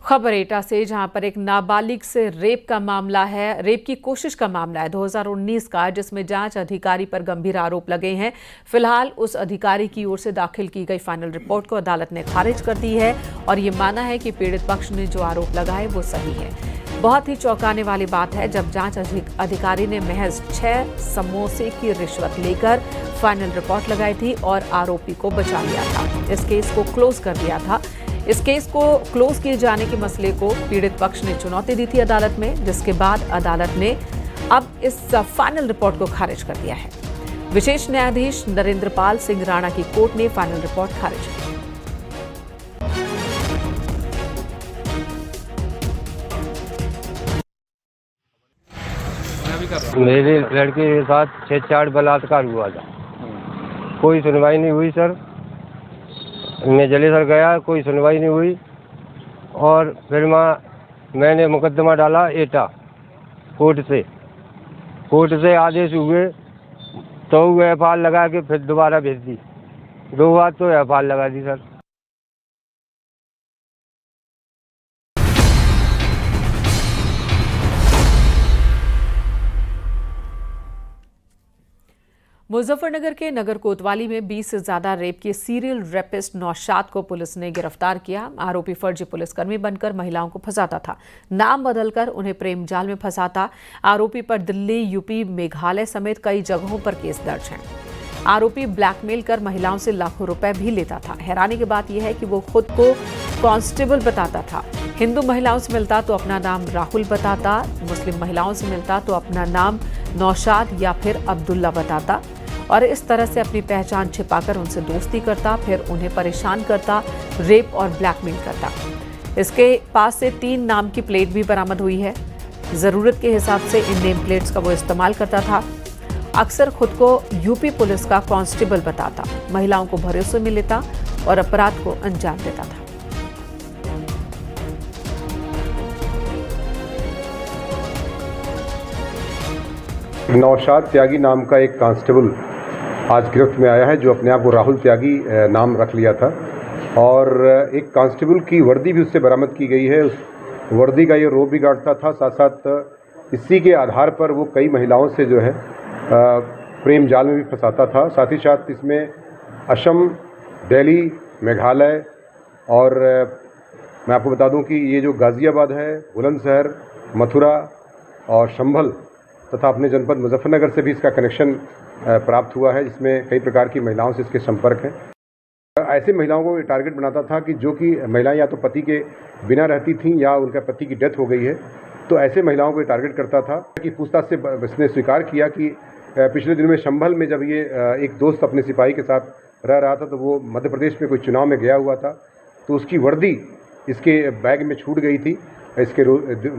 खबर एटा से, जहां पर एक नाबालिग से रेप की कोशिश का मामला है 2019 का, जिसमें जांच अधिकारी पर गंभीर आरोप लगे हैं। फिलहाल उस अधिकारी की ओर से दाखिल की गई फाइनल रिपोर्ट को अदालत ने खारिज कर दी है और ये माना है कि पीड़ित पक्ष ने जो आरोप लगाए वो सही है। बहुत ही चौंकाने वाली बात है जब जांच अधिकारी ने महज 6 समोसे की रिश्वत लेकर फाइनल रिपोर्ट लगाई थी और आरोपी को बचा लिया था। इस केस को क्लोज कर दिया था। इस केस को क्लोज किए जाने के मसले को पीड़ित पक्ष ने चुनौती दी थी अदालत में, जिसके बाद अदालत ने अब इस फाइनल रिपोर्ट को खारिज कर दिया है। विशेष न्यायाधीश नरेंद्रपाल सिंह राणा की कोर्ट ने फाइनल रिपोर्ट खारिज की। मेरे लड़के के साथ छेड़छाड़ बलात्कार हुआ था, कोई सुनवाई नहीं हुई सर। मैं जलेसर गया, कोई सुनवाई नहीं हुई और फिर मैंने मुकदमा डाला एटा कोर्ट से आदेश हुए तो एफआईआर लगा के फिर दोबारा भेज दी। 2 बार तो एफआईआर लगा दी सर। मुजफ्फरनगर के नगर कोतवाली में 20 से ज्यादा रेप के सीरियल रेपिस्ट नौशाद को पुलिस ने गिरफ्तार किया। आरोपी फर्जी पुलिसकर्मी बनकर महिलाओं को फंसाता था, नाम बदलकर उन्हें प्रेम जाल में फंसाता। आरोपी पर दिल्ली, यूपी, मेघालय समेत कई जगहों पर केस दर्ज हैं। आरोपी ब्लैकमेल कर महिलाओं से लाखों रुपए भी लेता था। हैरानी की बात यह है कि वो खुद को कांस्टेबल बताता था। हिंदू महिलाओं से मिलता तो अपना नाम राहुल बताता, मुस्लिम महिलाओं से मिलता तो अपना नाम नौशाद या फिर अब्दुल्ला बताता और इस तरह से अपनी पहचान छिपाकर उनसे दोस्ती करता, फिर उन्हें परेशान करता, रेप और ब्लैकमेल करता। इसके पास से 3 नाम की प्लेट भी बरामद हुई है। ज़रूरत के हिसाब से इन नेम प्लेट्स का वो इस्तेमाल करता था। अक्सर खुद को यूपी पुलिस का कांस्टेबल बताता, महिलाओं को भरोसे में लेता और अपराध को अंजाम देता था। नौशाद त्यागी नाम का एक कांस्टेबल आज गिरफ्त में आया है, जो अपने आप को राहुल त्यागी नाम रख लिया था और एक कांस्टेबल की वर्दी भी उससे बरामद की गई है। उस वर्दी का ये रोब भी गाड़ता था। साथ साथ इसी के आधार पर वो कई महिलाओं से जो है प्रेम जाल में भी फंसाता था। साथ ही साथ इसमें असम, दिल्ली, मेघालय और मैं आपको बता दूं कि ये जो गाज़ियाबाद है, बुलंदशहर, मथुरा और संभल तथा अपने जनपद मुजफ्फरनगर से भी इसका कनेक्शन प्राप्त हुआ है, जिसमें कई प्रकार की महिलाओं से इसके संपर्क हैं। ऐसे महिलाओं को टारगेट बनाता था कि जो कि महिलाएं या तो पति के बिना रहती थीं या उनका पति की डेथ हो गई है, तो ऐसे महिलाओं को टारगेट करता था। कि पूछताछ से इसने स्वीकार किया कि पिछले दिनों में संभल में जब ये एक दोस्त अपने सिपाही के साथ रह रहा था, तो वो मध्य प्रदेश में कोई चुनाव में गया हुआ था, तो उसकी वर्दी इसके बैग में छूट गई थी, इसके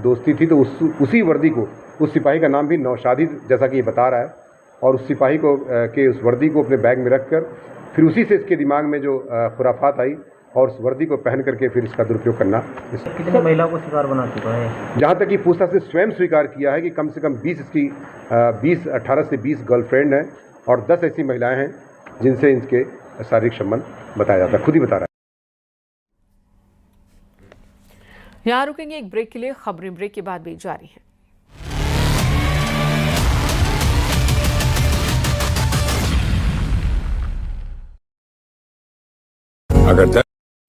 दोस्ती थी, तो उसी वर्दी को, उस सिपाही का नाम भी नौशादी जैसा कि ये बता रहा है, और उस सिपाही को के उस वर्दी को अपने बैग में रखकर फिर उसी से इसके दिमाग में जो खुराफात आई और उस वर्दी को पहन करके फिर इसका दुरुपयोग करना। कितनी महिलाओं को शिकार बना चुका है? जहाँ तक कि पूछताछ से स्वयं स्वीकार किया है कि कम से कम 18 से 20 गर्लफ्रेंड हैं और 10 ऐसी महिलाएं हैं जिनसे इनके शारीरिक संबंध बताया जाता है। खुद ही बता रहा है। यहाँ रुकेंगे एक ब्रेक के लिए। खबरें ब्रेक के बाद भी जारी हैं।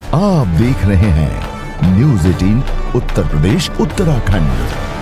आप देख रहे हैं न्यूज़ 18 उत्तर प्रदेश उत्तराखंड।